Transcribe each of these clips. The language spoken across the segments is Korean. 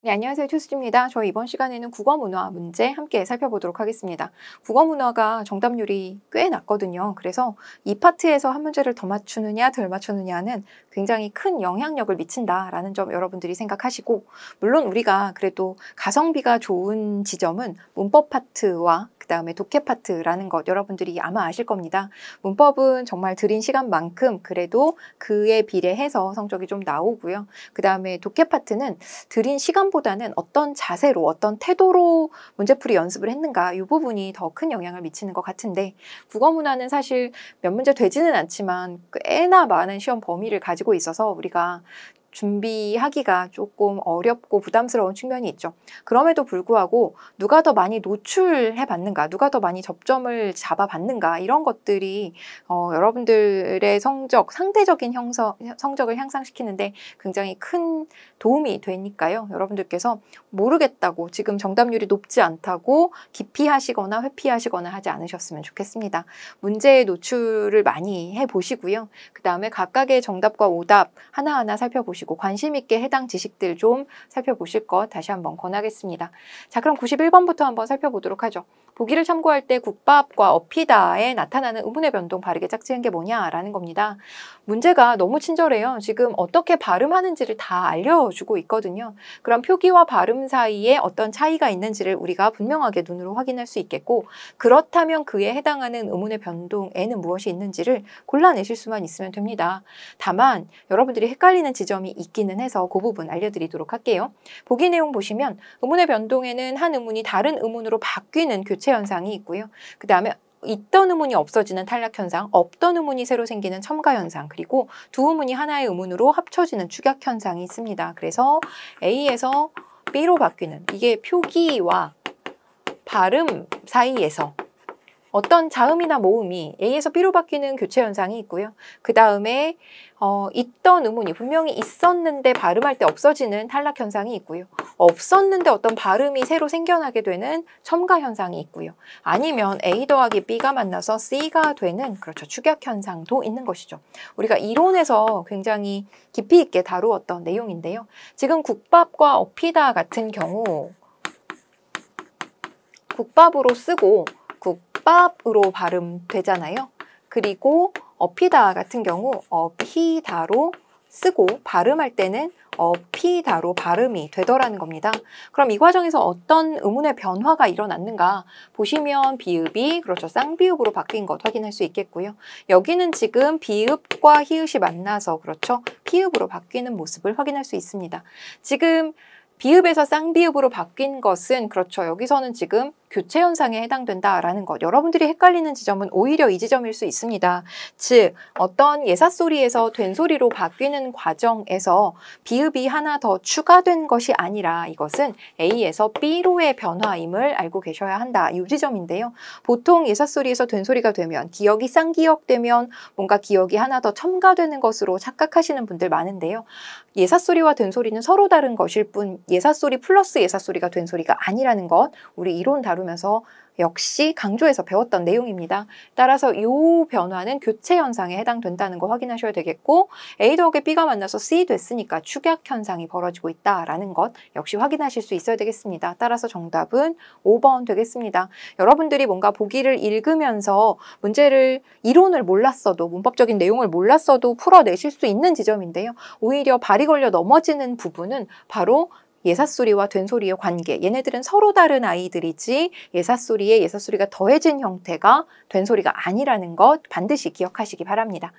네, 안녕하세요. 투수입니다. 저희 이번 시간에는 국어 문화 문제 함께 살펴보도록 하겠습니다. 국어 문화가 정답률이 꽤 낮거든요. 그래서 이 파트에서 한 문제를 더 맞추느냐 덜 맞추느냐는 굉장히 큰 영향력을 미친다라는 점 여러분들이 생각하시고, 물론 우리가 그래도 가성비가 좋은 지점은 문법 파트와 그 다음에 독해 파트라는 것 여러분들이 아마 아실 겁니다. 문법은 정말 들인 시간만큼 그래도 그에 비례해서 성적이 좀 나오고요. 그 다음에 독해 파트는 들인 시간보다는 어떤 자세로, 어떤 태도로 문제풀이 연습을 했는가, 이 부분이 더 큰 영향을 미치는 것 같은데, 국어 문화는 사실 몇 문제 되지는 않지만 꽤나 많은 시험 범위를 가지고 있어서 우리가 준비하기가 조금 어렵고 부담스러운 측면이 있죠. 그럼에도 불구하고 누가 더 많이 노출해 봤는가, 누가 더 많이 접점을 잡아 봤는가, 이런 것들이 여러분들의 상대적인 성적을 향상시키는데 굉장히 큰 도움이 되니까요. 여러분들께서 모르겠다고, 지금 정답률이 높지 않다고 기피하시거나 회피하시거나 하지 않으셨으면 좋겠습니다. 문제의 노출을 많이 해보시고요. 그 다음에 각각의 정답과 오답 하나하나 살펴보시고 관심 있게 해당 지식들 좀 살펴보실 것 다시 한번 권하겠습니다. 자, 그럼 91번부터 한번 살펴보도록 하죠. 보기를 참고할 때 국밥과 어피다에 나타나는 의문의 변동 바르게 짝지은 게 뭐냐라는 겁니다. 문제가 너무 친절해요. 지금 어떻게 발음하는지를 다 알려주고 있거든요. 그럼 표기와 발음 사이에 어떤 차이가 있는지를 우리가 분명하게 눈으로 확인할 수 있겠고, 그렇다면 그에 해당하는 의문의 변동에는 무엇이 있는지를 골라내실 수만 있으면 됩니다. 다만 여러분들이 헷갈리는 지점이 있기는 해서 그 부분 알려드리도록 할게요. 보기 내용 보시면 의문의 변동에는 한 의문이 다른 의문으로 바뀌는 교체 현상이 있고요. 그 다음에 있던 의문이 없어지는 탈락 현상, 없던 의문이 새로 생기는 첨가 현상, 그리고 두 의문이 하나의 의문으로 합쳐지는 축약 현상이 있습니다. 그래서 A에서 B로 바뀌는, 이게 표기와 발음 사이에서 어떤 자음이나 모음이 A에서 B로 바뀌는 교체 현상이 있고요. 그 다음에 있던 의문이 분명히 있었는데 발음할 때 없어지는 탈락 현상이 있고요. 없었는데 어떤 발음이 새로 생겨나게 되는 첨가 현상이 있고요. 아니면 A 더하기 B가 만나서 C가 되는, 그렇죠, 축약 현상도 있는 것이죠. 우리가 이론에서 굉장히 깊이 있게 다루었던 내용인데요. 지금 국밥과 어피다 같은 경우 국밥으로 쓰고 국밥으로 발음되잖아요. 그리고 어피다 같은 경우 어피다로 쓰고 발음할 때는 어피다로 발음이 되더라는 겁니다. 그럼 이 과정에서 어떤 의문의 변화가 일어났는가 보시면 비읍이, 그렇죠, 쌍비읍으로 바뀐 것 확인할 수 있겠고요. 여기는 지금 비읍과 히읗이 만나서, 그렇죠, 피읍으로 바뀌는 모습을 확인할 수 있습니다. 지금 비읍에서 쌍비읍으로 바뀐 것은, 그렇죠, 여기서는 지금 교체 현상에 해당된다라는 것. 여러분들이 헷갈리는 지점은 오히려 이 지점일 수 있습니다. 즉, 어떤 예사소리에서 된소리로 바뀌는 과정에서 비읍이 하나 더 추가된 것이 아니라 이것은 A에서 B로의 변화임을 알고 계셔야 한다. 이 지점인데요. 보통 예사소리에서 된소리가 되면, 기억이 쌍기역되면 뭔가 기억이 하나 더 첨가되는 것으로 착각하시는 분들 많은데요. 예사소리와 된소리는 서로 다른 것일 뿐 예사소리 플러스 예사소리가 된소리가 아니라는 것, 우리 이론 다루면서 역시 강조해서 배웠던 내용입니다. 따라서 이 변화는 교체 현상에 해당된다는 거 확인하셔야 되겠고, A 더하기 B가 만나서 C 됐으니까 축약 현상이 벌어지고 있다라는 것 역시 확인하실 수 있어야 되겠습니다. 따라서 정답은 5번 되겠습니다. 여러분들이 뭔가 보기를 읽으면서 문제를, 이론을 몰랐어도, 문법적인 내용을 몰랐어도 풀어내실 수 있는 지점인데요. 오히려 발이 걸려 넘어지는 부분은 바로 예사소리와 된소리의 관계, 얘네들은 서로 다른 아이들이지 예사소리에 예사소리가 더해진 형태가 된소리가 아니라는 것 반드시 기억하시기 바랍니다.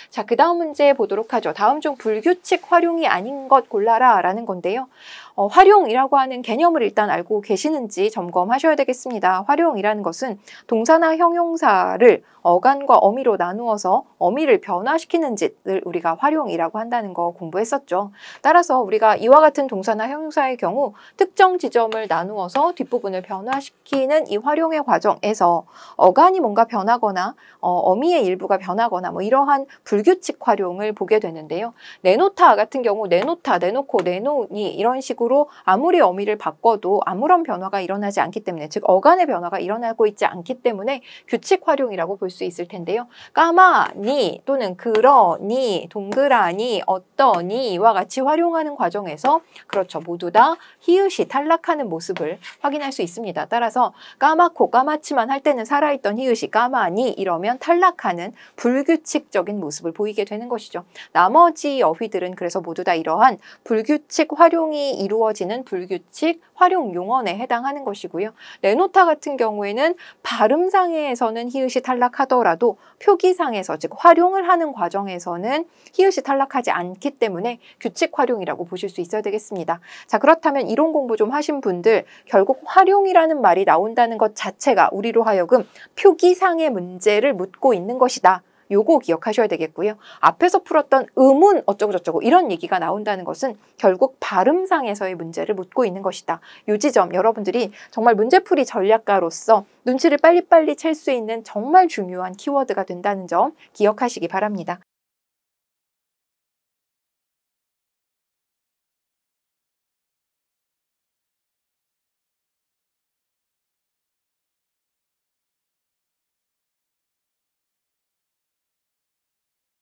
자, 그 다음 문제 보도록 하죠. 다음 중 불규칙 활용이 아닌 것 골라라 라는 건데요. 활용이라고 하는 개념을 일단 알고 계시는지 점검하셔야 되겠습니다. 활용이라는 것은 동사나 형용사를 어간과 어미로 나누어서 어미를 변화시키는 짓을 우리가 활용이라고 한다는 거 공부했었죠. 따라서 우리가 이와 같은 동사나 형용사의 경우 특정 지점을 나누어서 뒷부분을 변화시키는 이 활용의 과정에서 어간이 뭔가 변하거나 어미의 일부가 변하거나 뭐 이러한 불규칙 활용을 보게 되는데요. 내놓다 같은 경우 내놓다, 내놓고, 내놓니 이런 식으로 아무리 어미를 바꿔도 아무런 변화가 일어나지 않기 때문에, 즉 어간의 변화가 일어나고 있지 않기 때문에 규칙 활용이라고 볼 수 있을 텐데요. 까마니 또는 그러니, 동그라니, 어떠니와 같이 활용하는 과정에서, 그렇죠, 모두 모두 다 히읗이 탈락하는 모습을 확인할 수 있습니다. 따라서 까맣고 까맣지만 할 때는 살아있던 히읗이 까마니 이러면 탈락하는 불규칙적인 모습을 보이게 되는 것이죠. 나머지 어휘들은 그래서 모두 다 이러한 불규칙 활용이 이루어지는 불규칙 활용 용언에 해당하는 것이고요. 레노타 같은 경우에는 발음상에서는 히읗이 탈락하더라도 표기상에서 즉 활용을 하는 과정에서는 히읗이 탈락하지 않기 때문에 규칙 활용이라고 보실 수 있어야 되겠습니다. 자, 그렇다면 이론 공부 좀 하신 분들 결국 활용이라는 말이 나온다는 것 자체가 우리로 하여금 표기상의 문제를 묻고 있는 것이다. 요거 기억하셔야 되겠고요. 앞에서 풀었던 의문 어쩌고저쩌고 이런 얘기가 나온다는 것은 결국 발음상에서의 문제를 묻고 있는 것이다. 요 지점 여러분들이 정말 문제풀이 전략가로서 눈치를 빨리빨리 챌 수 있는 정말 중요한 키워드가 된다는 점 기억하시기 바랍니다.